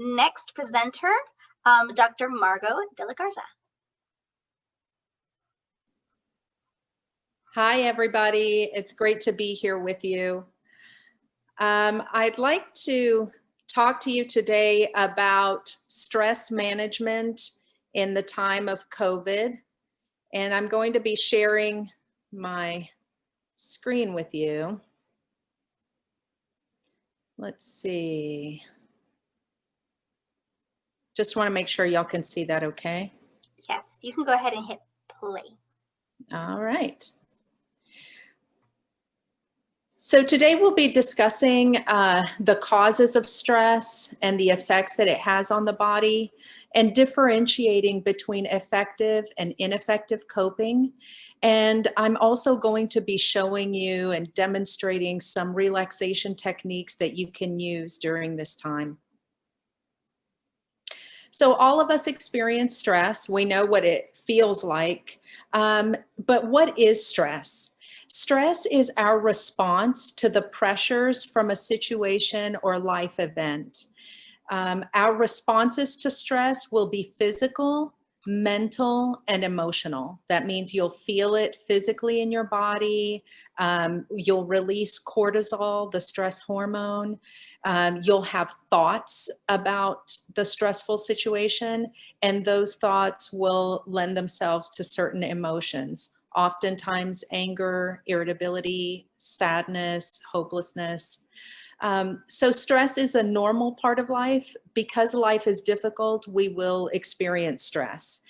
next presenter, Dr. Margot De La Garza. Hi, everybody. It's great to be here with you. I'd like to talk to you today about stress management in the time of COVID. And I'm going to be sharing my screen with you. Let's see. Just want to make sure y'all can see that okay? Yes, you can go ahead and hit play. All right. So today we'll be discussing the causes of stress and the effects that it has on the body, and differentiating between effective and ineffective coping. And I'm also going to be showing you and demonstrating some relaxation techniques that you can use during this time. So all of us experience stress. We know what it feels like, but what is stress? Stress is our response to the pressures from a situation or life event. Our responses to stress will be physical, mental, and emotional. That means you'll feel it physically in your body. You'll release cortisol, the stress hormone. You'll have thoughts about the stressful situation, and those thoughts will lend themselves to certain emotions. Oftentimes anger, irritability, sadness, hopelessness. So stress is a normal part of life. Because life is difficult, we will experience stress.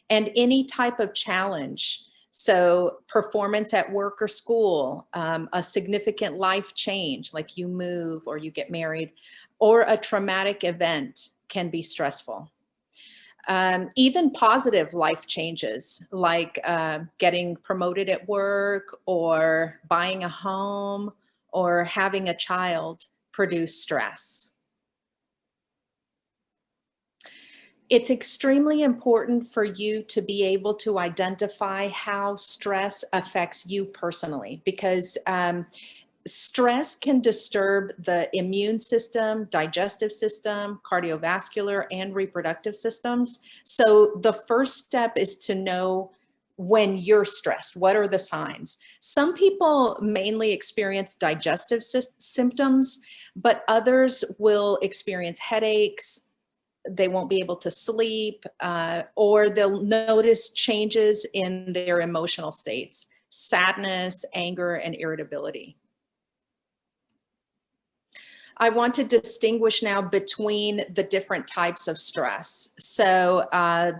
And any type of challenge, so performance at work or school, a significant life change, like you move or you get married, or a traumatic event can be stressful. Even positive life changes, like getting promoted at work or buying a home or having a child, produce stress. It's extremely important for you to be able to identify how stress affects you personally, because stress can disturb the immune system, digestive system, cardiovascular, and reproductive systems. So the first step is to know when you're stressed. What are the signs? Some people mainly experience digestive symptoms, but others will experience headaches. They won't be able to sleep, or they'll notice changes in their emotional states, sadness, anger, and irritability. I want to distinguish now between the different types of stress. So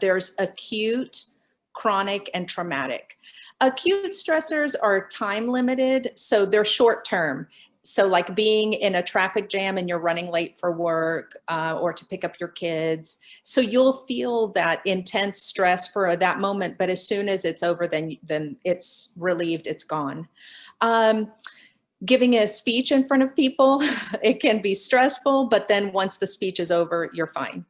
there's acute, chronic, and traumatic. Acute stressors are time limited, so they're short term. So like being in a traffic jam and you're running late for work or to pick up your kids. So you'll feel that intense stress for that moment, but as soon as it's over, then it's relieved, it's gone. Giving a speech in front of people, it can be stressful, but then once the speech is over, you're fine.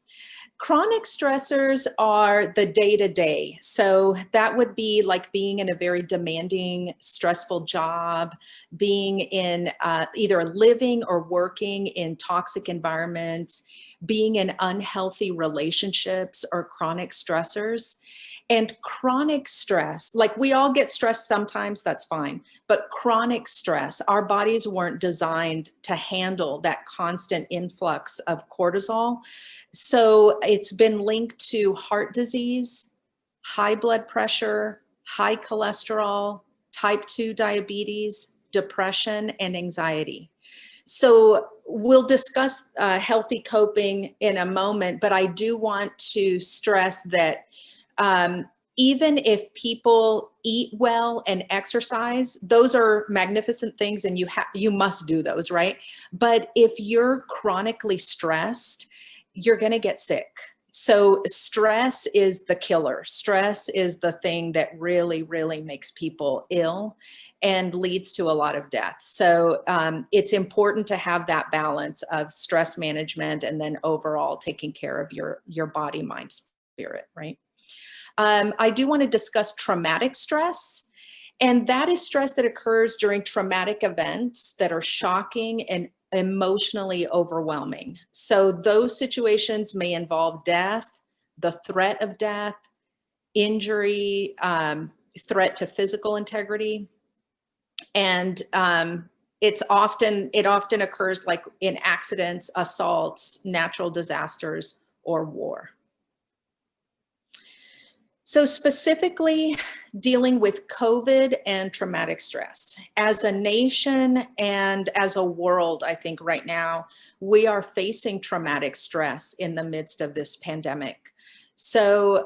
Chronic stressors are the day-to-day. So that would be like being in a very demanding, stressful job, being in either living or working in toxic environments, being in unhealthy relationships or chronic stressors. And chronic stress, like we all get stressed sometimes, that's fine. But chronic stress, our bodies weren't designed to handle that constant influx of cortisol. So it's been linked to heart disease, high blood pressure, high cholesterol, type 2 diabetes, depression, and anxiety. So we'll discuss healthy coping in a moment, but I do want to stress that even if people eat well and exercise, those are magnificent things and you must do those, right? But if you're chronically stressed, you're going to get sick. So stress is the killer. Stress is the thing that really, really makes people ill and leads to a lot of death. So it's important to have that balance of stress management and then overall taking care of your body, mind, spirit, right? I do want to discuss traumatic stress, and that is stress that occurs during traumatic events that are shocking and emotionally overwhelming. So those situations may involve death, the threat of death, injury, threat to physical integrity. And it often occurs like in accidents, assaults, natural disasters, or war. So specifically dealing with COVID and traumatic stress. As a nation and as a world, I think right now, we are facing traumatic stress in the midst of this pandemic. So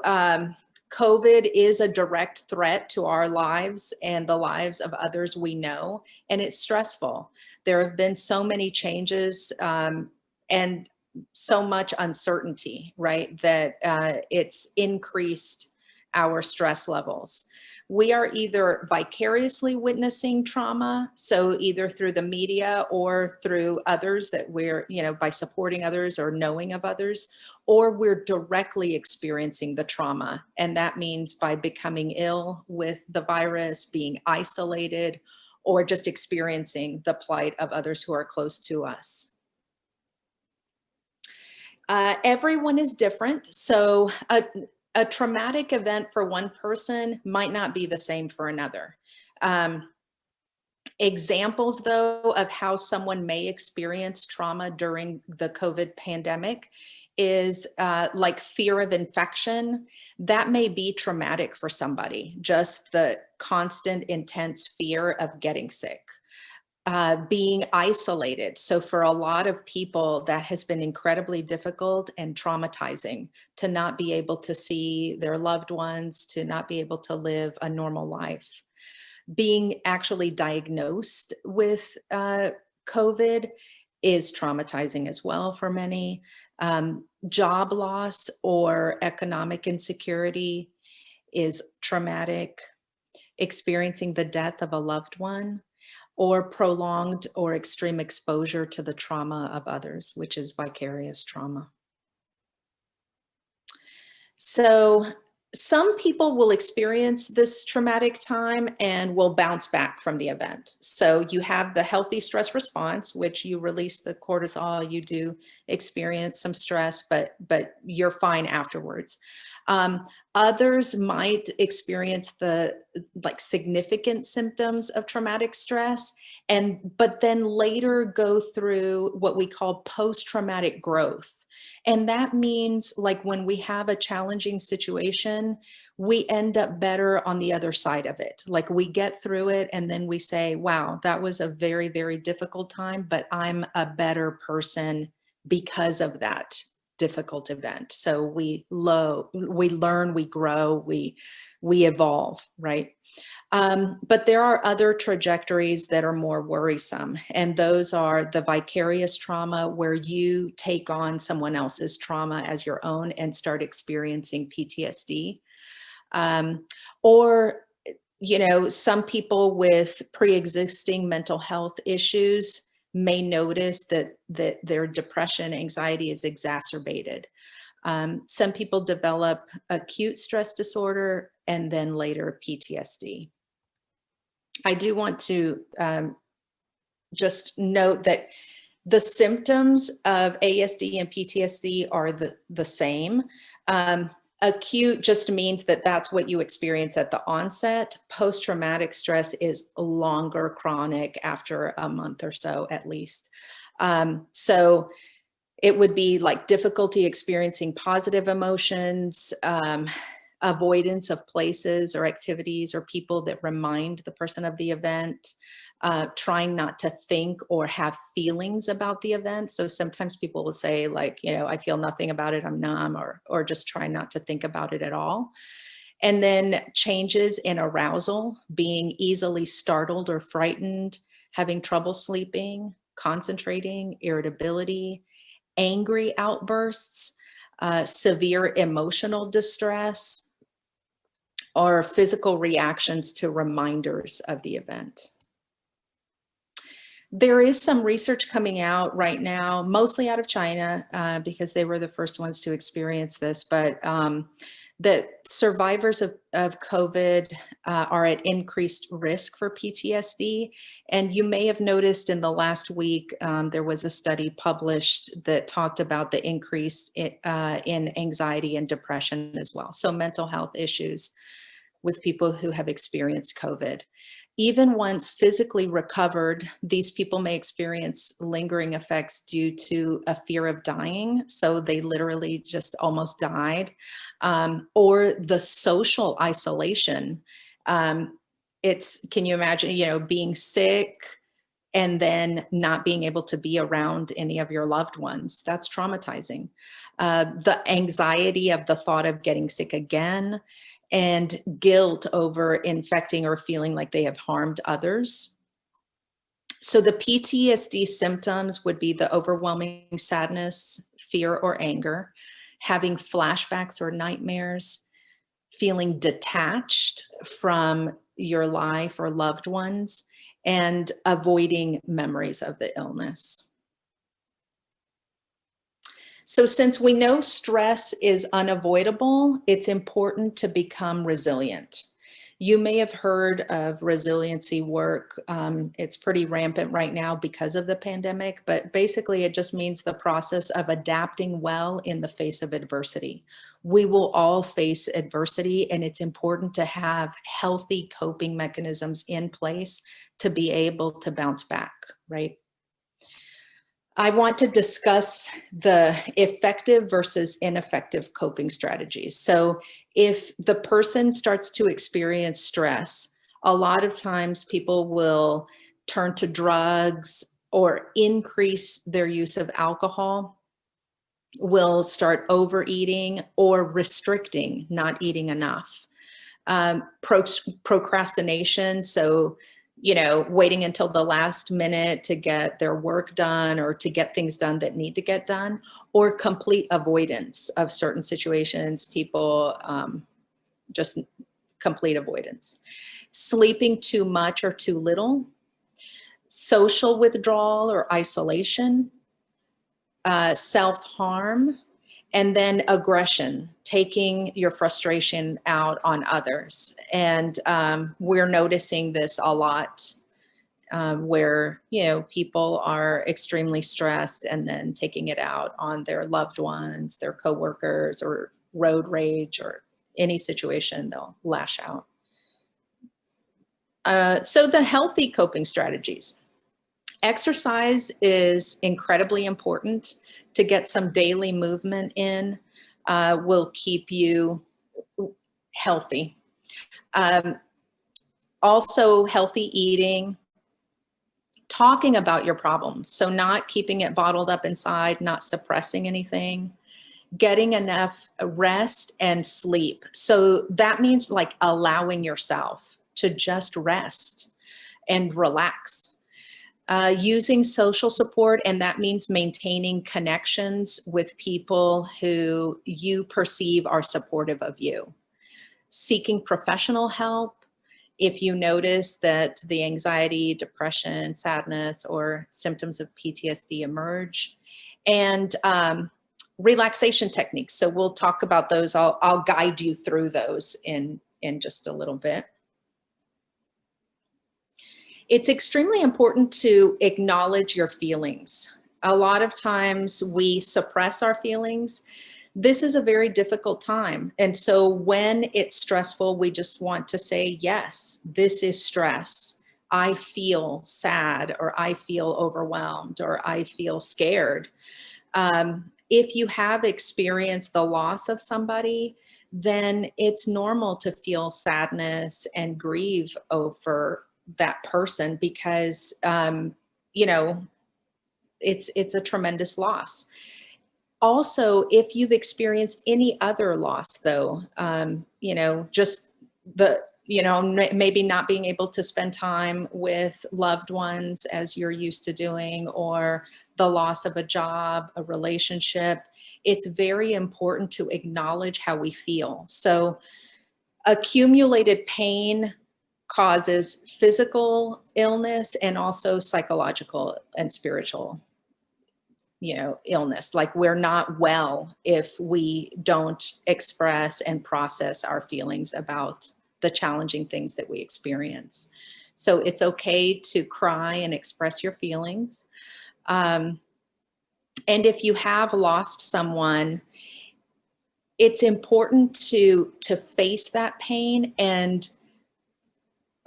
COVID is a direct threat to our lives and the lives of others we know, and it's stressful. There have been so many changes and so much uncertainty, right, that it's increased our stress levels. We are either vicariously witnessing trauma, so either through the media or through others that we're, by supporting others or knowing of others, or we're directly experiencing the trauma. And that means by becoming ill with the virus, being isolated, or just experiencing the plight of others who are close to us. Everyone is different. So a traumatic event for one person might not be the same for another. Examples, though, of how someone may experience trauma during the COVID pandemic is like fear of infection. That may be traumatic for somebody, just the constant, intense fear of getting sick. Being isolated. So for a lot of people, that has been incredibly difficult and traumatizing to not be able to see their loved ones, to not be able to live a normal life. Being actually diagnosed with COVID is traumatizing as well for many. Job loss or economic insecurity is traumatic. Experiencing the death of a loved one, or prolonged or extreme exposure to the trauma of others, which is vicarious trauma. So some people will experience this traumatic time and will bounce back from the event. So you have the healthy stress response, which you release the cortisol, you do experience some stress, but you're fine afterwards. Others might experience the significant symptoms of traumatic stress, but then later go through what we call post-traumatic growth. And that means like when we have a challenging situation, we end up better on the other side of it. Like we get through it and then we say, wow, that was a very, very difficult time, but I'm a better person because of that difficult event. So we learn, we grow, we evolve, right? But there are other trajectories that are more worrisome, and those are the vicarious trauma, where you take on someone else's trauma as your own and start experiencing PTSD. Or some people with pre-existing mental health issues may notice that their depression, anxiety is exacerbated. Some people develop acute stress disorder and then later PTSD. I do want to just note that the symptoms of ASD and PTSD are the same. Acute just means that that's what you experience at the onset. Post-traumatic stress is longer, chronic, after a month or so at least. So it would be like difficulty experiencing positive emotions, avoidance of places or activities or people that remind the person of the event, trying not to think or have feelings about the event. So sometimes people will say like, I feel nothing about it, I'm numb, or just try not to think about it at all. And then changes in arousal, being easily startled or frightened, having trouble sleeping, concentrating, irritability, angry outbursts, severe emotional distress, or physical reactions to reminders of the event. There is some research coming out right now, mostly out of China, because they were the first ones to experience this, but that survivors of COVID are at increased risk for PTSD. And you may have noticed in the last week, there was a study published that talked about the increase in anxiety and depression as well. So mental health issues with people who have experienced COVID. Even once physically recovered, these people may experience lingering effects due to a fear of dying. So they literally just almost died. Or the social isolation. Can you imagine, being sick and then not being able to be around any of your loved ones? That's traumatizing. The anxiety of the thought of getting sick again, and guilt over infecting or feeling like they have harmed others. So the PTSD symptoms would be the overwhelming sadness, fear, or anger, having flashbacks or nightmares, feeling detached from your life or loved ones, and avoiding memories of the illness. So since we know stress is unavoidable, it's important to become resilient. You may have heard of resiliency work. It's pretty rampant right now because of the pandemic, but basically it just means the process of adapting well in the face of adversity. We will all face adversity, and it's important to have healthy coping mechanisms in place to be able to bounce back, right? I want to discuss the effective versus ineffective coping strategies. So if the person starts to experience stress, a lot of times people will turn to drugs or increase their use of alcohol, will start overeating or restricting, not eating enough. Procrastination, so waiting until the last minute to get their work done or to get things done that need to get done, or complete avoidance of certain situations, people, just complete avoidance. Sleeping too much or too little, social withdrawal or isolation, self-harm, and then aggression, taking your frustration out on others. And we're noticing this a lot where, people are extremely stressed and then taking it out on their loved ones, their coworkers, or road rage, or any situation, they'll lash out. So the healthy coping strategies. Exercise is incredibly important. To get some daily movement in will keep you healthy. Also, healthy eating, talking about your problems. So not keeping it bottled up inside, not suppressing anything, getting enough rest and sleep. So that means like allowing yourself to just rest and relax. Using social support, and that means maintaining connections with people who you perceive are supportive of you. Seeking professional help if you notice that the anxiety, depression, sadness, or symptoms of PTSD emerge. And relaxation techniques. So we'll talk about those. I'll guide you through those in just a little bit. It's extremely important to acknowledge your feelings. A lot of times we suppress our feelings. This is a very difficult time. And so when it's stressful, we just want to say, yes, this is stress. I feel sad, or I feel overwhelmed, or I feel scared. If you have experienced the loss of somebody, then it's normal to feel sadness and grieve over that person, because it's a tremendous loss. Also, if you've experienced any other loss, though, just maybe not being able to spend time with loved ones as you're used to doing, or the loss of a job, a relationship, it's very important to acknowledge how we feel. So accumulated pain causes physical illness and also psychological and spiritual, illness. Like, we're not well if we don't express and process our feelings about the challenging things that we experience. So it's okay to cry and express your feelings. And if you have lost someone, it's important to face that pain and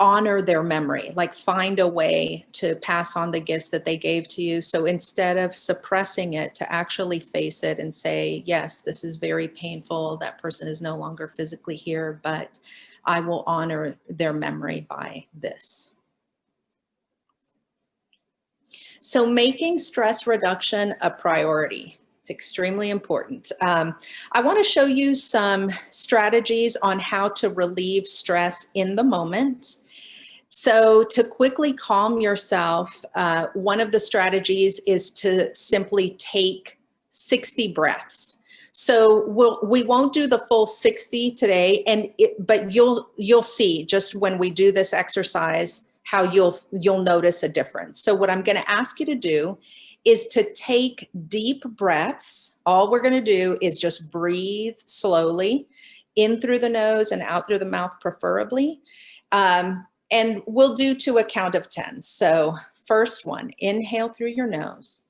honor their memory, like find a way to pass on the gifts that they gave to you. So instead of suppressing it, to actually face it and say, yes, this is very painful. That person is no longer physically here, but I will honor their memory by this. So making stress reduction a priority. It's extremely important. I want to show you some strategies on how to relieve stress in the moment. So to quickly calm yourself, one of the strategies is to simply take 60 breaths. So we won't do the full 60 today, but you'll see just when we do this exercise how you'll notice a difference. So what I'm going to ask you to do is to take deep breaths. All we're going to do is just breathe slowly in through the nose and out through the mouth, preferably. And we'll do to a count of 10. So first one, inhale through your nose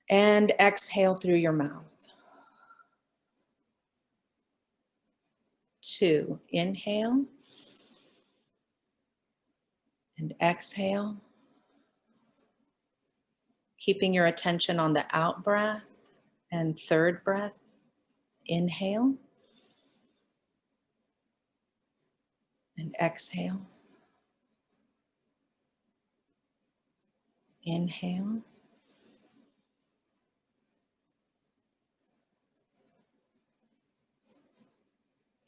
and exhale through your mouth. 2, inhale and exhale. Keeping your attention on the out breath. And third breath, inhale and exhale. Inhale.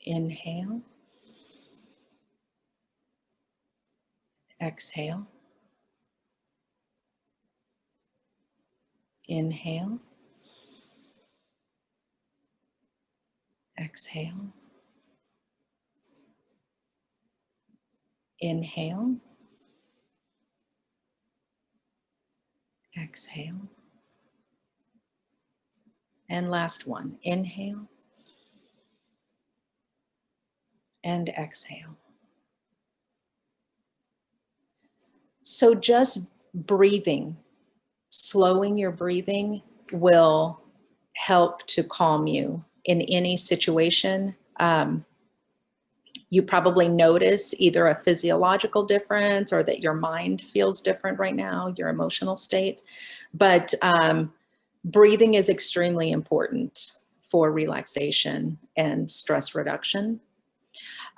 Inhale. Exhale. Inhale. Exhale. Inhale. Exhale. And last one, inhale and exhale. So just breathing, slowing your breathing will help to calm you in any situation. You probably notice either a physiological difference or that your mind feels different right now, your emotional state. But breathing is extremely important for relaxation and stress reduction.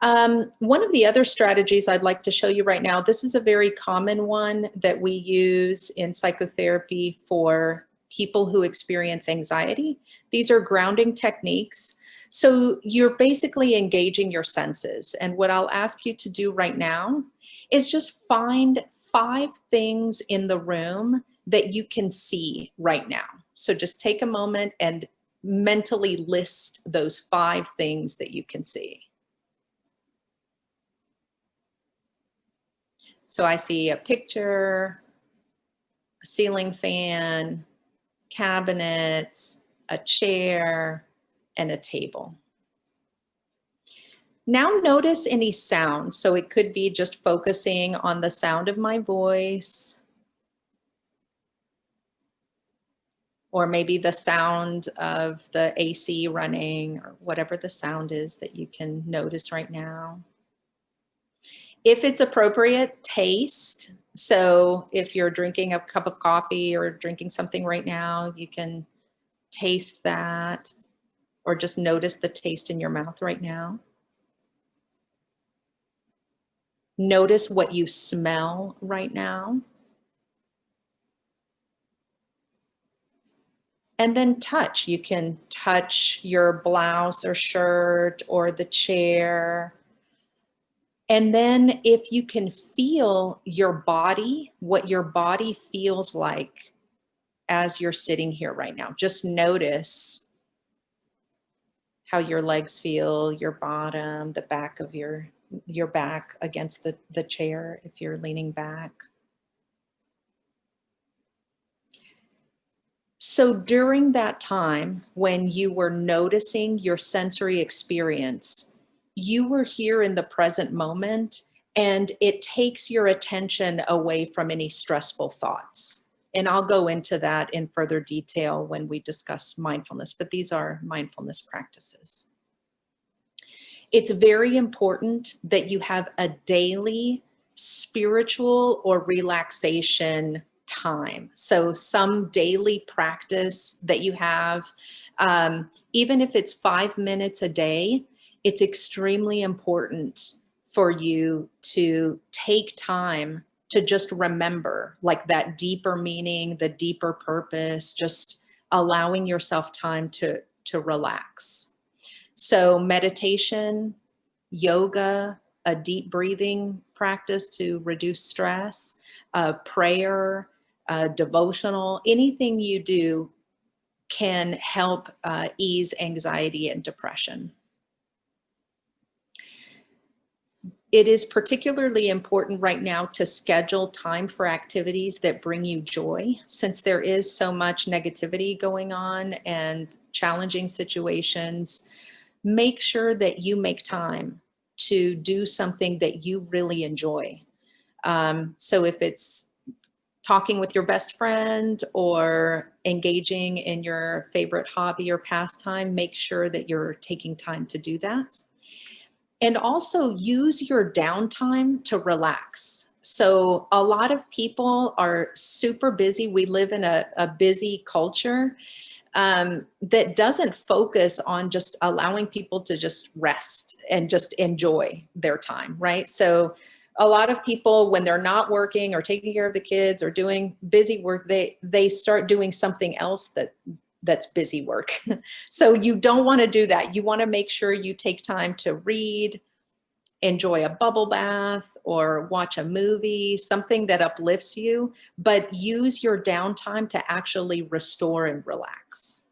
One of the other strategies I'd like to show you right now, this is a very common one that we use in psychotherapy for people who experience anxiety. These are grounding techniques. So you're basically engaging your senses. And what I'll ask you to do right now is just find 5 things in the room that you can see right now. So just take a moment and mentally list those 5 things that you can see. So I see a picture, a ceiling fan, cabinets, a chair, and a table. Now notice any sounds. So it could be just focusing on the sound of my voice, or maybe the sound of the AC running, or whatever the sound is that you can notice right now. If it's appropriate, taste. So if you're drinking a cup of coffee or drinking something right now, you can taste that, or just notice the taste in your mouth right now. Notice what you smell right now. And then touch. You can touch your blouse or shirt or the chair. And then if you can feel your body, what your body feels like as you're sitting here right now, just notice how your legs feel, your bottom, the back of your back against the chair if you're leaning back. So during that time when you were noticing your sensory experience, you were here in the present moment, and it takes your attention away from any stressful thoughts. And I'll go into that in further detail when we discuss mindfulness, but these are mindfulness practices. It's very important that you have a daily spiritual or relaxation time. So some daily practice that you have, even if it's 5 minutes a day, it's extremely important for you to take time to just remember, like, that deeper meaning, the deeper purpose, just allowing yourself time to relax. So meditation, yoga, a deep breathing practice to reduce stress, prayer, devotional, anything you do can help ease anxiety and depression. It is particularly important right now to schedule time for activities that bring you joy, since there is so much negativity going on and challenging situations. Make sure that you make time to do something that you really enjoy. So if it's talking with your best friend or engaging in your favorite hobby or pastime, make sure that you're taking time to do that. And also use your downtime to relax. So a lot of people are super busy. We live in a busy culture that doesn't focus on just allowing people to just rest and just enjoy their time, right? So a lot of people, when they're not working or taking care of the kids or doing busy work, they start doing something else that's busy work. So you don't want to do that. You want to make sure you take time to read, enjoy a bubble bath, or watch a movie, something that uplifts you, but use your downtime to actually restore and relax.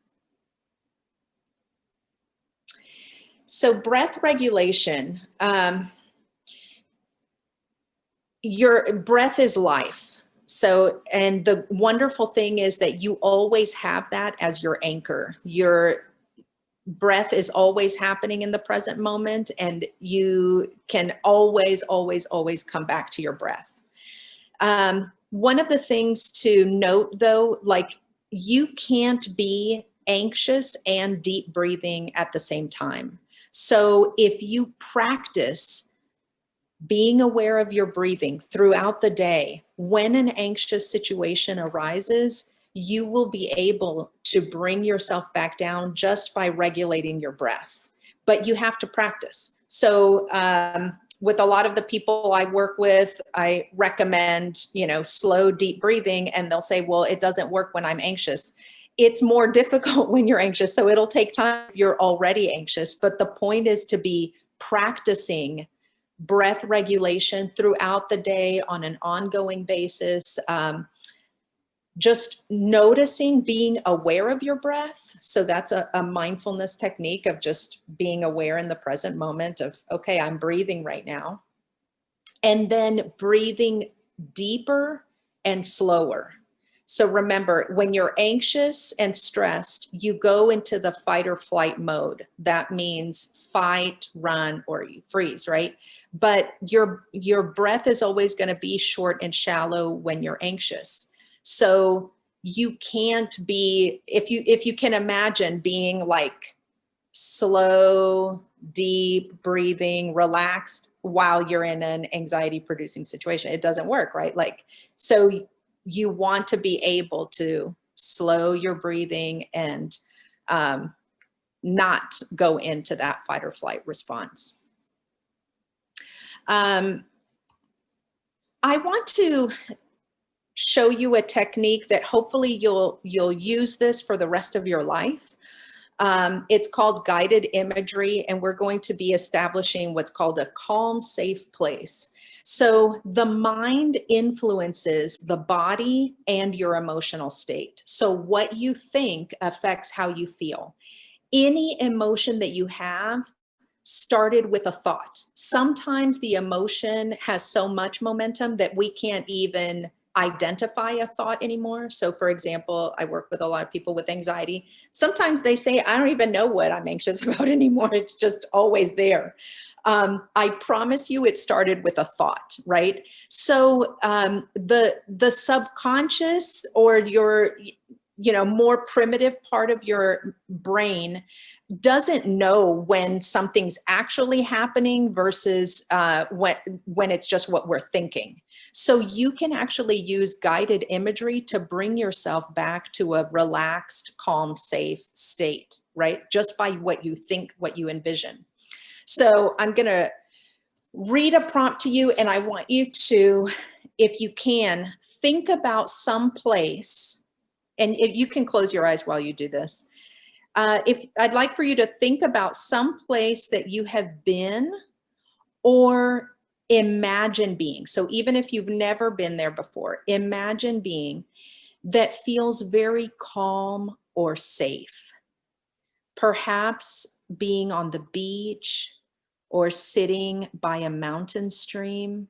So breath regulation, your breath is life. So, and the wonderful thing is that you always have that as your anchor. Your breath is always happening in the present moment, and you can always, always, always come back to your breath. One of the things to note though, like, you can't be anxious and deep breathing at the same time. So if you practice being aware of your breathing throughout the day, when an anxious situation arises, you will be able to bring yourself back down just by regulating your breath. But you have to practice. So with a lot of the people I work with, I recommend, slow, deep breathing, and they'll say, well, it doesn't work when I'm anxious. It's more difficult when you're anxious, so it'll take time if you're already anxious. But the point is to be practicing breath regulation throughout the day on an ongoing basis. Just noticing, being aware of your breath. So that's a mindfulness technique of just being aware in the present moment of, okay, I'm breathing right now. And then breathing deeper and slower. So remember, when you're anxious and stressed, you go into the fight or flight mode. That means fight, run, or you freeze, right? But your breath is always going to be short and shallow when you're anxious. So you can't be, if you can imagine being like slow, deep breathing, relaxed while you're in an anxiety producing situation, it doesn't work, right? Like, so you want to be able to slow your breathing and not go into that fight or flight response. I want to show you a technique that hopefully you'll use this for the rest of your life. It's called guided imagery, and we're going to be establishing what's called a calm, safe place. So the mind influences the body and your emotional state. So what you think affects how you feel. Any emotion that you have started with a thought. Sometimes the emotion has so much momentum that we can't even identify a thought anymore. So for example, I work with a lot of people with anxiety. Sometimes they say, I don't even know what I'm anxious about anymore. It's just always there. I promise you it started with a thought, right? So the subconscious, or your, more primitive part of your brain, doesn't know when something's actually happening versus when it's just what we're thinking. So you can actually use guided imagery to bring yourself back to a relaxed, calm, safe state, right? Just by what you think, what you envision. So I'm going to read a prompt to you, and I want you to, if you can, think about some place, and if you can close your eyes while you do this. If I'd like for you to think about some place that you have been or imagine being. So even if you've never been there before, imagine being that feels very calm or safe. Perhaps being on the beach or sitting by a mountain stream.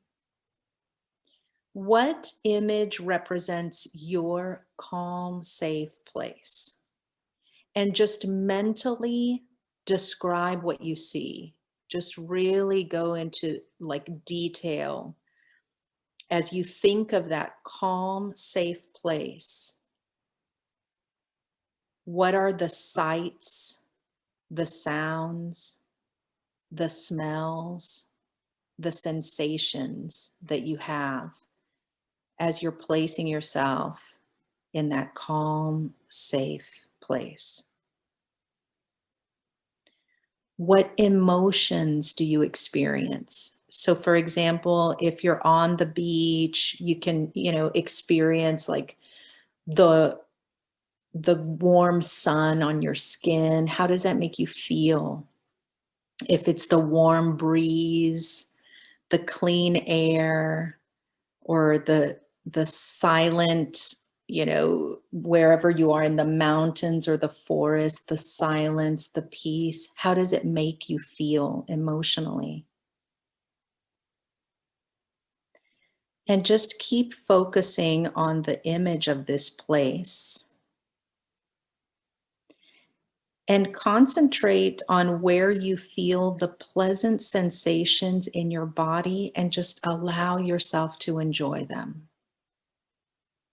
What image represents your calm, safe place? And just mentally describe what you see. Just really go into like detail as you think of that calm, safe place. What are the sights, the sounds, the smells, the sensations that you have as you're placing yourself in that calm, safe place? What emotions do you experience? So for example, if you're on the beach, you can, experience like the warm sun on your skin. How does that make you feel? If it's the warm breeze, the clean air, or the silent, wherever you are in the mountains or the forest, the silence, the peace, how does it make you feel emotionally? And just keep focusing on the image of this place. And concentrate on where you feel the pleasant sensations in your body, and just allow yourself to enjoy them.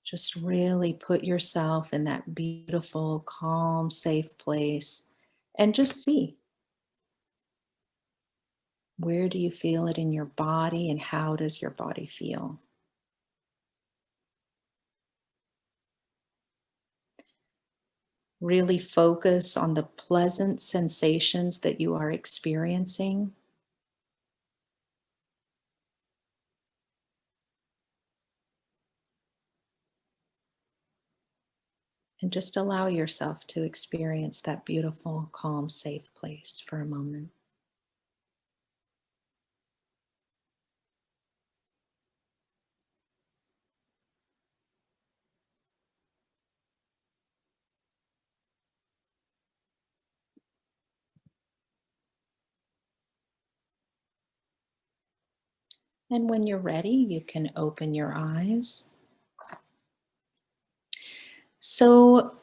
Just really put yourself in that beautiful, calm, safe place, and just see. Where do you feel it in your body, and how does your body feel? Really focus on the pleasant sensations that you are experiencing. And just allow yourself to experience that beautiful, calm, safe place for a moment. And when you're ready, you can open your eyes. So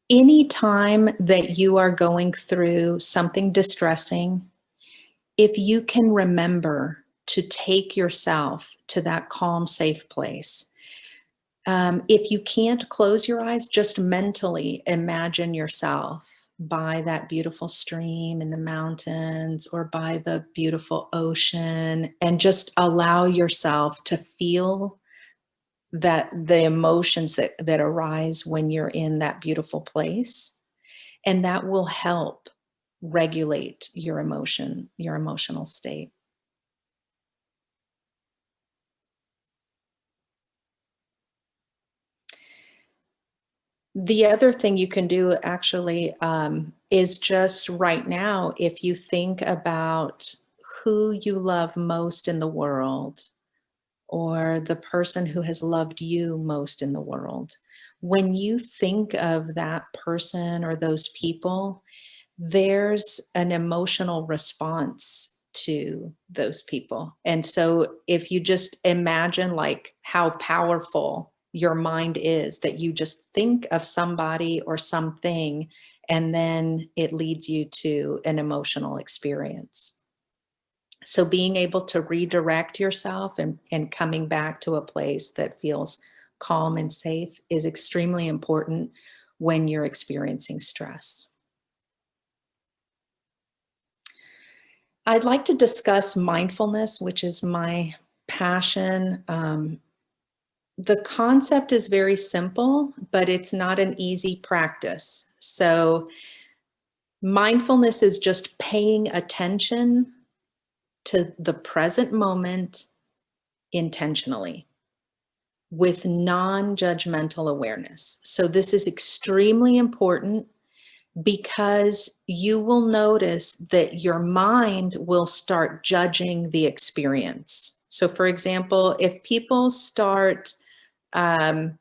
anytime that you are going through something distressing, if you can remember to take yourself to that calm, safe place. If you can't close your eyes, just mentally imagine yourself by that beautiful stream in the mountains, or by the beautiful ocean, and just allow yourself to feel that the emotions that arise when you're in that beautiful place. And that will help regulate your emotional state. The other thing you can do actually is just right now, if you think about who you love most in the world, or the person who has loved you most in the world, when you think of that person or those people, there's an emotional response to those people. And so if you just imagine like how powerful your mind is, that you just think of somebody or something, and then it leads you to an emotional experience. So being able to redirect yourself and coming back to a place that feels calm and safe is extremely important when you're experiencing stress. I'd like to discuss mindfulness, which is my passion. The concept is very simple, but it's not an easy practice. So mindfulness is just paying attention to the present moment intentionally with non-judgmental awareness. So this is extremely important because you will notice that your mind will start judging the experience. So for example, if people start, doing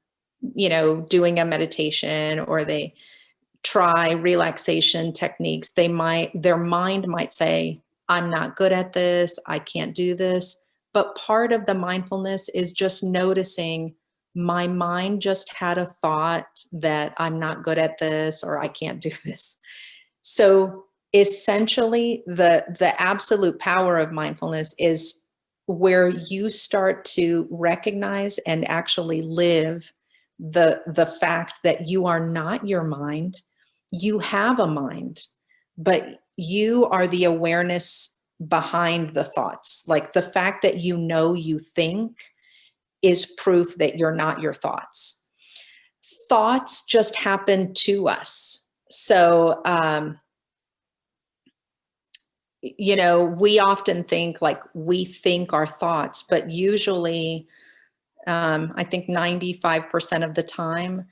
a meditation, or they try relaxation techniques, their mind might say, I'm not good at this, I can't do this. But part of the mindfulness is just noticing, my mind just had a thought that I'm not good at this or I can't do this. So essentially, the absolute power of mindfulness is where you start to recognize and actually live the fact that you are not your mind. You have a mind, but you are the awareness behind the thoughts. Like the fact that you think is proof that you're not your thoughts. Thoughts just happen to us. So, we often think like we think our thoughts, but usually, I think 95% of the time,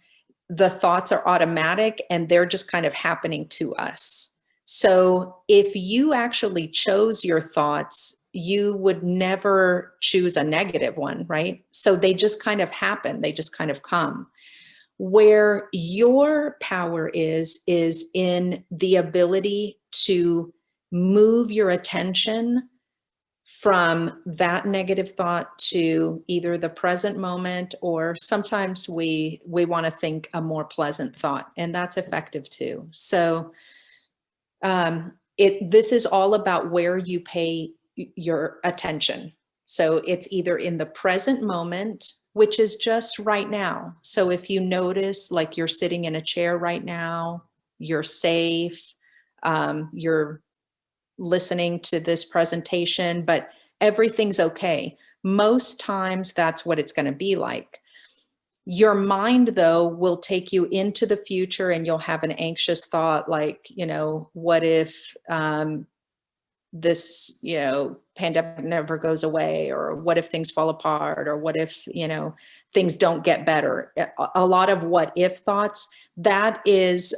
the thoughts are automatic and they're just kind of happening to us. So if you actually chose your thoughts, you would never choose a negative one, right? So they just kind of happen, they just kind of come. Where your power is in the ability to move your attention from that negative thought to either the present moment, or sometimes we want to think a more pleasant thought, and that's effective too. So this is all about where you pay your attention. So it's either in the present moment, which is just right now. So if you notice, like you're sitting in a chair right now, you're safe, you're listening to this presentation, but everything's okay. Most times that's what it's going to be like. Your mind, though, will take you into the future, and you'll have an anxious thought like, what if this, pandemic never goes away, or what if things fall apart, or what if, things don't get better. A lot of what if thoughts, that is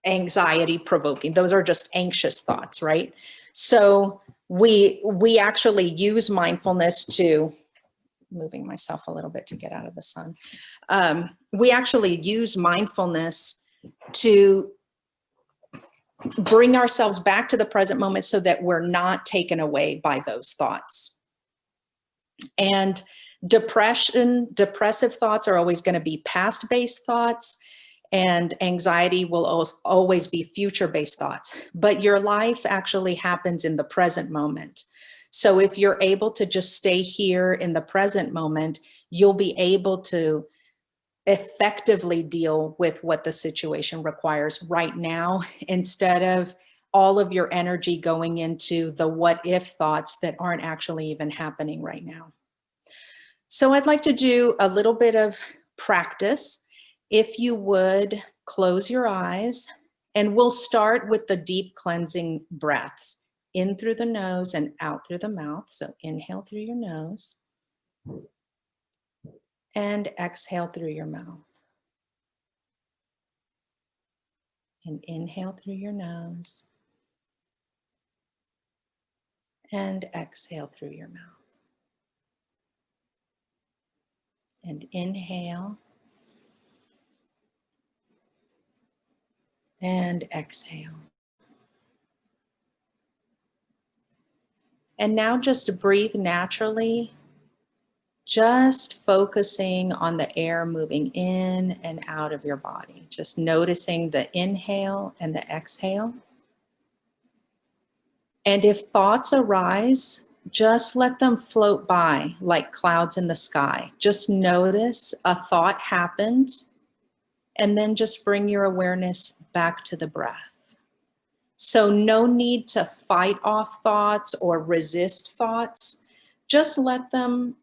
anxiety provoking. Those are just anxious thoughts, right? So we actually use mindfulness to, moving myself a little bit to get out of the sun. We actually use mindfulness to bring ourselves back to the present moment so that we're not taken away by those thoughts. And depressive thoughts are always going to be past-based thoughts, and anxiety will always be future-based thoughts. But your life actually happens in the present moment. So if you're able to just stay here in the present moment, you'll be able to effectively deal with what the situation requires right now, instead of all of your energy going into the what if thoughts that aren't actually even happening right now. So I'd like to do a little bit of practice. If you would close your eyes, and we'll start with the deep cleansing breaths, in through the nose and out through the mouth. So inhale through your nose and exhale through your mouth. And inhale through your nose and exhale through your mouth. And inhale and exhale. And now just breathe naturally, just focusing on the air moving in and out of your body. Just noticing the inhale and the exhale. And if thoughts arise, just let them float by like clouds in the sky. Just notice a thought happened, and then just bring your awareness back to the breath. So no need to fight off thoughts or resist thoughts. Just let them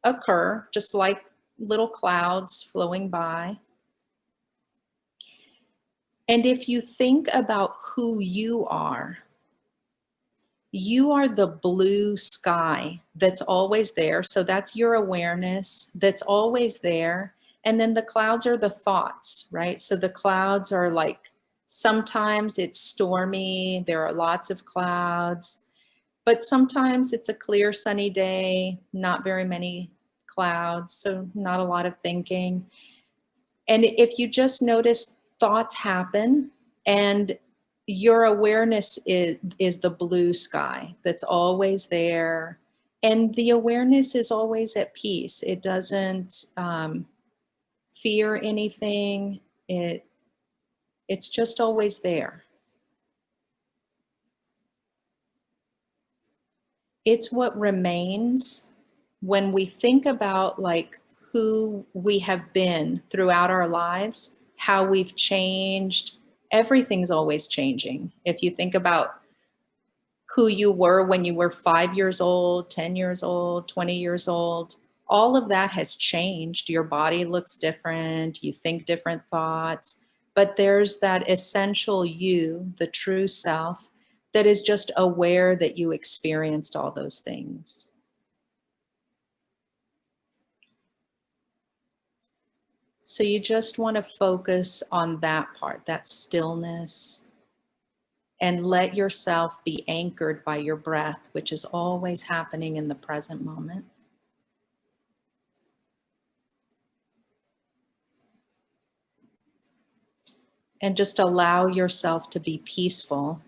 occur, just like little clouds flowing by. And if you think about who you are the blue sky that's always there. So that's your awareness that's always there. And then the clouds are the thoughts, right? So the clouds are like, sometimes it's stormy, there are lots of clouds, but sometimes it's a clear sunny day, not very many clouds, so not a lot of thinking. And if you just notice thoughts happen, and your awareness is the blue sky that's always there, and the awareness is always at peace. It doesn't fear anything. It's just always there. It's what remains when we think about like who we have been throughout our lives, how we've changed. Everything's always changing. If you think about who you were when you were 5 years old, 10 years old, 20 years old, all of that has changed. Your body looks different, you think different thoughts, but there's that essential you, the true self, that is just aware that you experienced all those things. So you just want to focus on that part, that stillness, and let yourself be anchored by your breath, which is always happening in the present moment. And just allow yourself to be peaceful.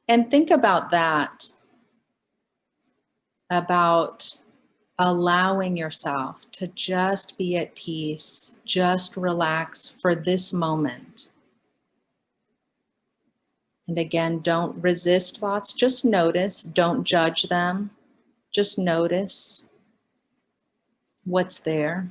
And think about that, about allowing yourself to just be at peace, just relax for this moment. And again, don't resist thoughts, just notice, don't judge them, just notice what's there.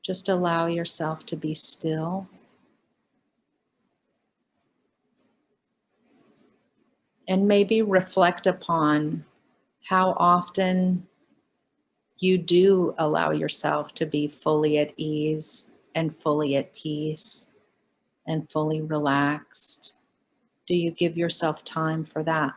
Just allow yourself to be still. And maybe reflect upon how often you do allow yourself to be fully at ease and fully at peace and fully relaxed. Do you give yourself time for that?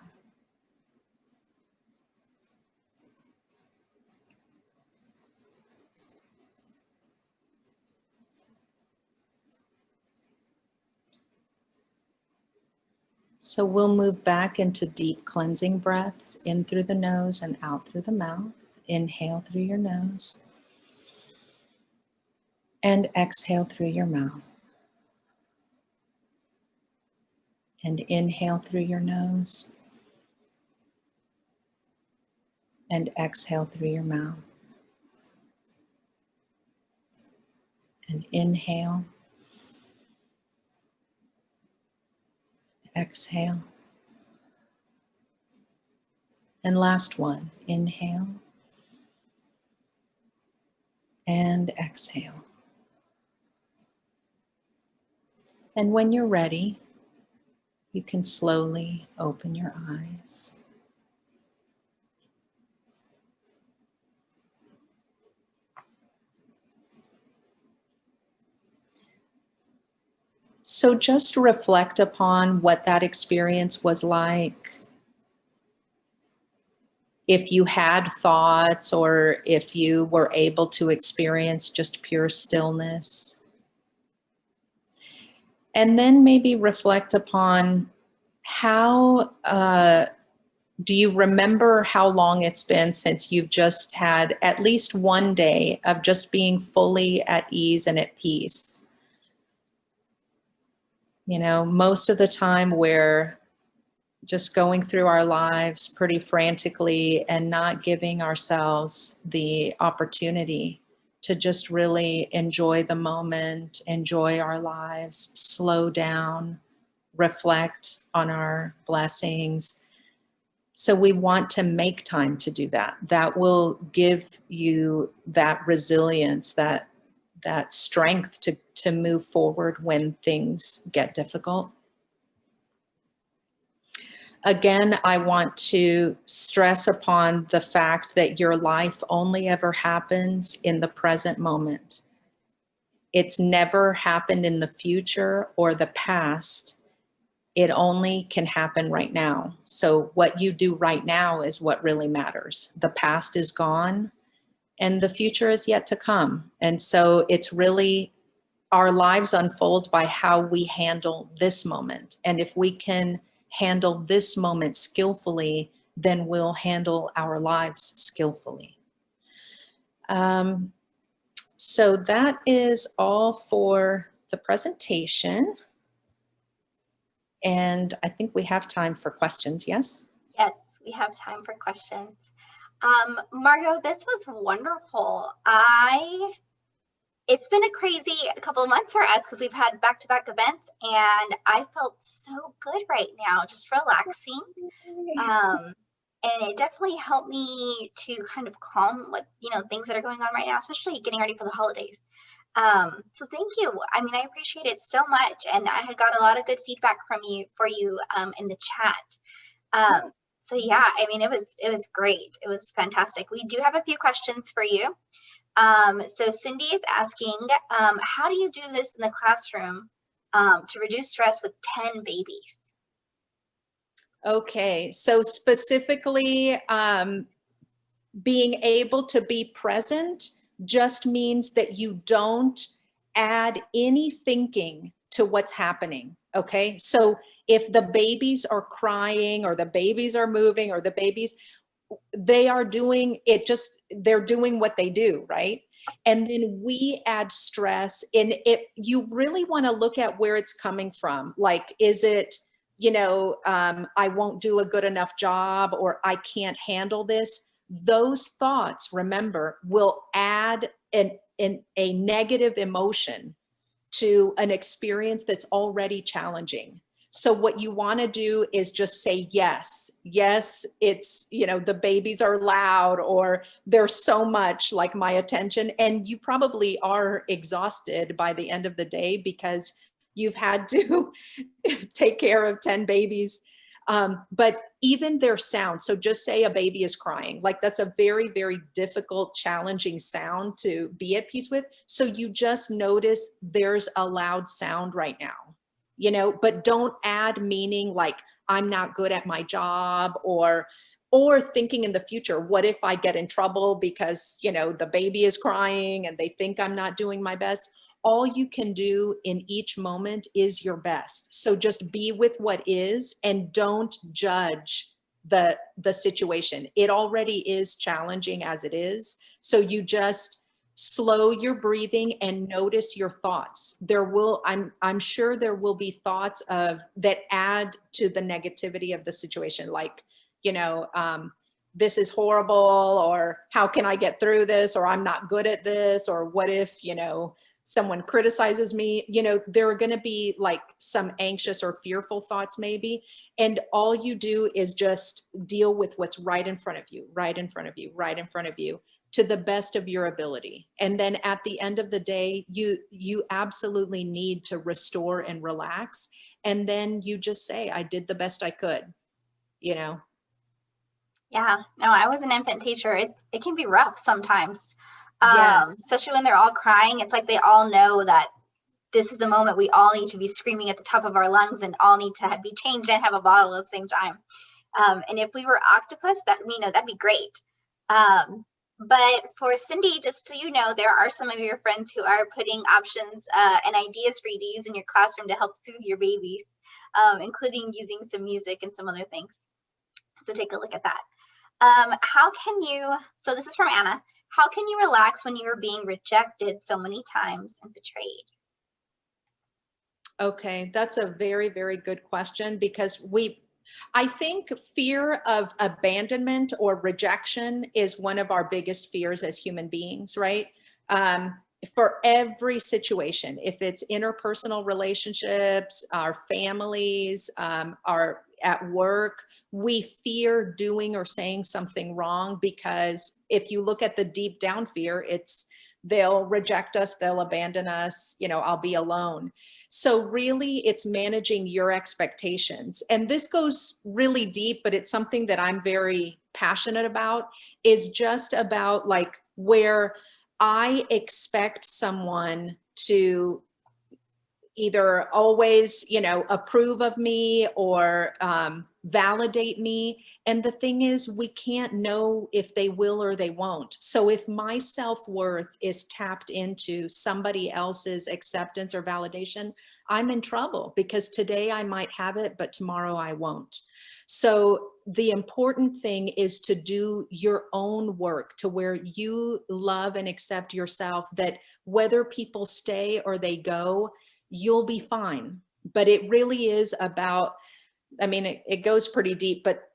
So we'll move back into deep cleansing breaths, in through the nose and out through the mouth. Inhale through your nose and exhale through your mouth. And inhale through your nose and exhale through your mouth. And inhale, exhale. And last one, inhale and exhale. And when you're ready, you can slowly open your eyes. So just reflect upon what that experience was like. If you had thoughts or if you were able to experience just pure stillness. And then maybe reflect upon how, do you remember how long it's been since you've just had at least one day of just being fully at ease and at peace? You know, most of the time we're just going through our lives pretty frantically and not giving ourselves the opportunity to just really enjoy the moment, enjoy our lives, slow down, reflect on our blessings. So we want to make time to do that. That will give you that resilience, that strength to move forward when things get difficult. Again, I want to stress upon the fact that your life only ever happens in the present moment. It's never happened in the future or the past. It only can happen right now. So what you do right now is what really matters. The past is gone and the future is yet to come. And so it's really, our lives unfold by how we handle this moment. And if we can handle this moment skillfully, then we'll handle our lives skillfully. So that is all for the presentation. And I think we have time for questions, yes? Yes, we have time for questions. Margot, this was wonderful. It's been a crazy couple of months for us because we've had back-to-back events, and I felt so good right now, just relaxing. And it definitely helped me to kind of calm what, things that are going on right now, especially getting ready for the holidays. So thank you. I mean, I appreciate it so much. And I had got a lot of good feedback from you in the chat. So yeah, I mean, it was great. It was fantastic. We do have a few questions for you. So Cindy is asking, how do you do this in the classroom to reduce stress with 10 babies? Okay, so specifically, being able to be present just means that you don't add any thinking to what's happening, okay? So if the babies are crying or the babies are moving or the babies, they are doing it, just they're doing what they do, right? And then we add stress, and you really want to look at where it's coming from. Like, is it, I won't do a good enough job, or I can't handle this? Those thoughts, remember, will add a negative emotion to an experience that's already challenging. So what you want to do is just say, yes, it's, the babies are loud, or there's so much like my attention. And you probably are exhausted by the end of the day because you've had to take care of 10 babies. But even their sound, so just say a baby is crying, like that's a very, very difficult, challenging sound to be at peace with. So you just notice there's a loud sound right now, but don't add meaning like I'm not good at my job, or thinking in the future, what if I get in trouble because, the baby is crying and they think I'm not doing my best. All you can do in each moment is your best. So just be with what is and don't judge the situation. It already is challenging as it is. So you just slow your breathing and notice your thoughts. I'm sure there will be thoughts that add to the negativity of the situation. Like, this is horrible, or how can I get through this? Or I'm not good at this, or what if, someone criticizes me, there are going to be like some anxious or fearful thoughts maybe. And all you do is just deal with what's right in front of you, right in front of you, right in front of you, to the best of your ability. And then at the end of the day, you absolutely need to restore and relax. And then you just say, I did the best I could, Yeah, no, I was an infant teacher. It can be rough sometimes. Yeah. Especially when they're all crying. It's like they all know that this is the moment we all need to be screaming at the top of our lungs and all need to be changed and have a bottle at the same time. And if we were octopus, that'd be great. But for Cindy, just so you know, there are some of your friends who are putting options and ideas for you to use in your classroom to help soothe your babies, including using some music and some other things. So take a look at that. How can you, so this is from Anna, how can you relax when you are being rejected so many times and betrayed? Okay, that's a very, very good question because I think fear of abandonment or rejection is one of our biggest fears as human beings, right? For every situation, if it's interpersonal relationships, our families, our at work, we fear doing or saying something wrong because if you look at the deep down fear, it's they'll reject us, they'll abandon us, I'll be alone. So really it's managing your expectations. And this goes really deep, but it's something that I'm very passionate about, is just about like where I expect someone to either always, approve of me or validate me. And the thing is, we can't know if they will or they won't. So if my self-worth is tapped into somebody else's acceptance or validation, I'm in trouble because today I might have it, but tomorrow I won't. So the important thing is to do your own work to where you love and accept yourself, that whether people stay or they go, you'll be fine. But it really is about, I mean, it goes pretty deep, but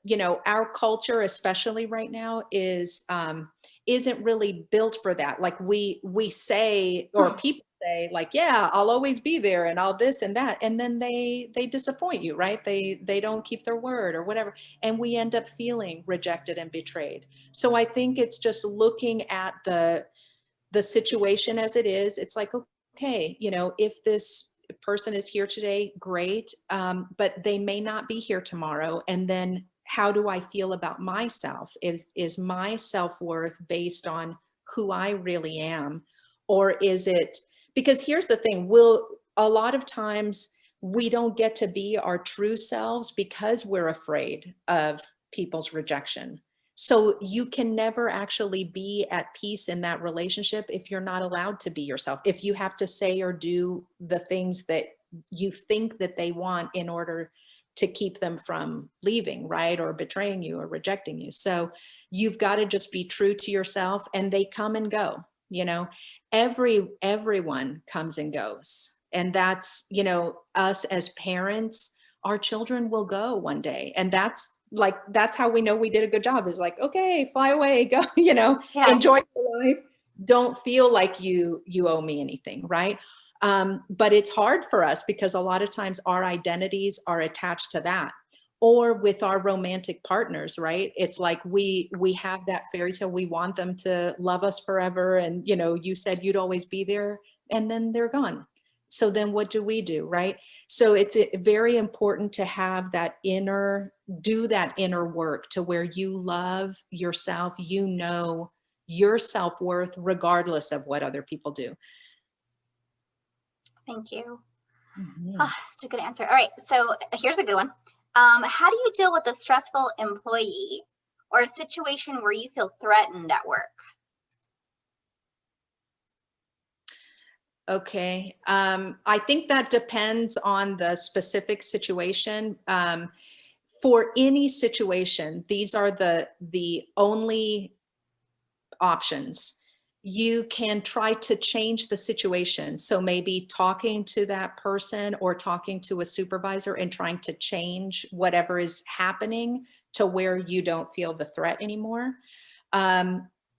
our culture, especially right now, isn't really built for that. Like we say, or people say like, yeah, I'll always be there and all this and that. And then they disappoint you, right? They don't keep their word or whatever. And we end up feeling rejected and betrayed. So I think it's just looking at the situation as it is. It's like, okay, if this person is here today, great, but they may not be here tomorrow. And then how do I feel about myself? Is my self-worth based on who I really am? Or is it, because here's the thing, a lot of times we don't get to be our true selves because we're afraid of people's rejection. So you can never actually be at peace in that relationship if you're not allowed to be yourself, if you have to say or do the things that you think that they want in order to keep them from leaving, right? Or betraying you or rejecting you. So you've got to just be true to yourself, and they come and go, everyone comes and goes. And that's, us as parents, our children will go one day. And that's how we know we did a good job, is like, okay, fly away, go, Yeah. enjoy your life. Don't feel like you owe me anything, right? But it's hard for us because a lot of times our identities are attached to that. Or with our romantic partners, right? It's like we have that fairy tale. We want them to love us forever. And, you said you'd always be there, and then they're gone. So then what do, right? So it's very important to have do that inner work to where you love yourself, your self-worth, regardless of what other people do. Thank you. Mm-hmm. Oh, such a good answer. All right, so here's a good one. How do you deal with a stressful employee or a situation where you feel threatened at work? Okay. I think that depends on the specific situation. For any situation, these are the only options. You can try to change the situation. So maybe talking to that person or talking to a supervisor and trying to change whatever is happening to where you don't feel the threat anymore.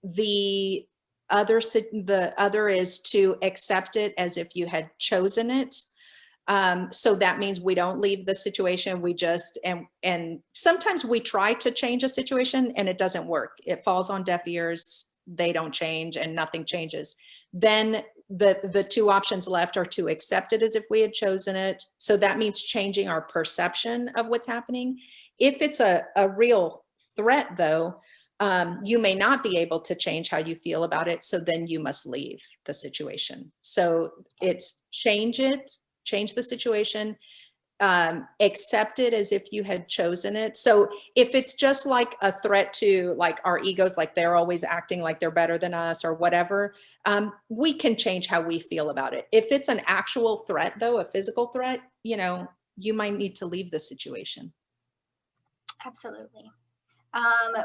The other is to accept it as if you had chosen it. So that means we don't leave the situation. We just, and sometimes we try to change a situation and it doesn't work. It falls on deaf ears. They don't change and nothing changes. Then the two options left are to accept it as if we had chosen it. So that means changing our perception of what's happening. If it's a real threat though, you may not be able to change how you feel about it. So then you must leave the situation. So it's change the situation, accept it as if you had chosen it. So if it's just like a threat to like our egos, like they're always acting like they're better than us or whatever, we can change how we feel about it. If it's an actual threat though, a physical threat, you know, you might need to leave the situation. Absolutely.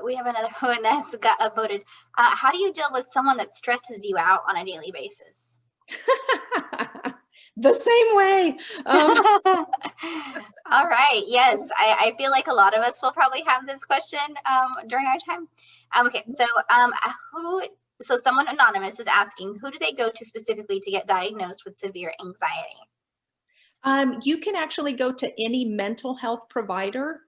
We have another one that's got upvoted. How do you deal with someone that stresses you out on a daily basis? The same way. All right. Yes, I feel like a lot of us will probably have this question during our time. Okay, so so someone anonymous is asking, who do they go to specifically to get diagnosed with severe anxiety? You can actually go to any mental health provider.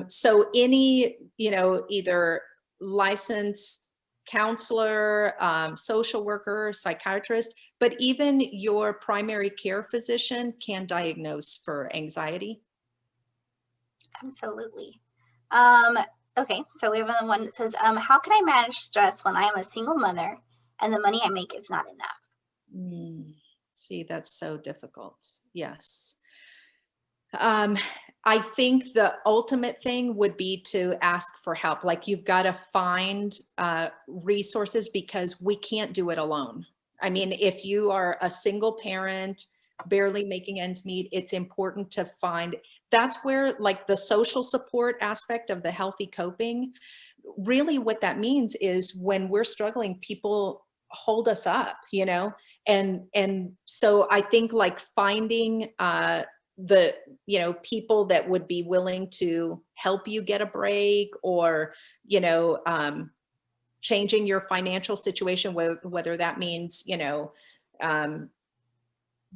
So any, you know, either licensed counselor, social worker, psychiatrist, but even your primary care physician can diagnose for anxiety. Absolutely. Okay, so we have another one that says, how can I manage stress when I am a single mother and the money I make is not enough? See, that's so difficult. Yes. I think the ultimate thing would be to ask for help. Like you've got to find resources because we can't do it alone. I mean, if you are a single parent, barely making ends meet, it's important to find, that's where like the social support aspect of the healthy coping, really what that means is when we're struggling, people hold us up, you know? And so I think like finding the, you know, people that would be willing to help you get a break or, you know, changing your financial situation, whether that means, you know,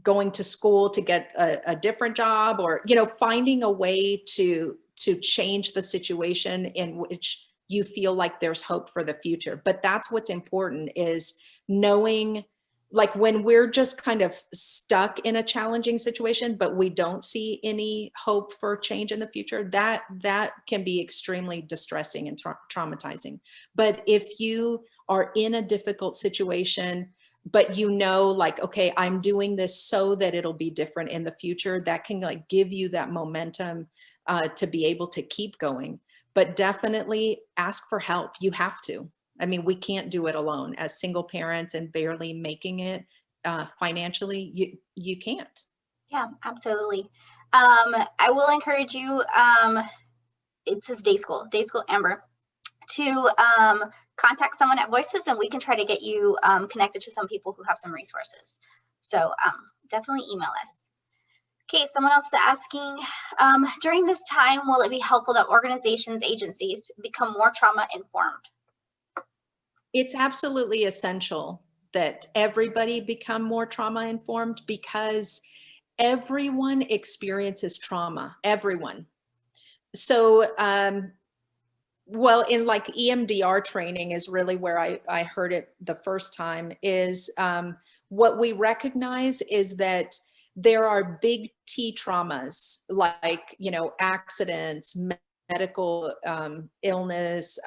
going to school to get a different job or, you know, finding a way to change the situation in which you feel like there's hope for the future. But that's what's important is knowing, like when we're just kind of stuck in a challenging situation, but we don't see any hope for change in the future, that can be extremely distressing and traumatizing. But if you are in a difficult situation, but you know, like, okay, I'm doing this so that it'll be different in the future, that can like give you that momentum to be able to keep going. But definitely ask for help. You have to. I mean, we can't do it alone as single parents and barely making it financially. You can't. Yeah, absolutely. I will encourage you, it says day school Amber, to contact someone at Voices and we can try to get you connected to some people who have some resources. So definitely email us. Okay, someone else is asking, during this time, will it be helpful that organizations, agencies become more trauma informed? It's absolutely essential that everybody become more trauma informed because everyone experiences trauma, everyone. So, well, in like EMDR training is really where I heard it the first time is what we recognize is that there are big T traumas like, you know, accidents, medical illness,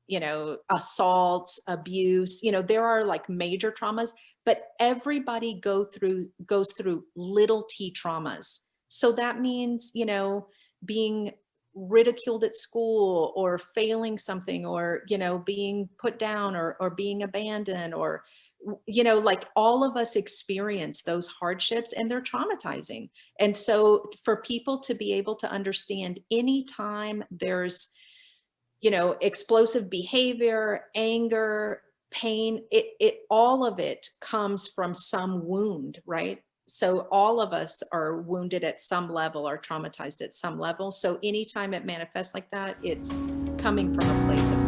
you know, assaults, abuse, you know, there are like major traumas, but everybody goes through little T traumas. So that means, you know, being ridiculed at school or failing something or, you know, being put down or being abandoned or, you know, like all of us experience those hardships and they're traumatizing. And so for people to be able to understand anytime there's, you know, explosive behavior, anger, pain, it all of it comes from some wound, right? So all of us are wounded at some level or traumatized at some level. So anytime it manifests like that, it's coming from a place of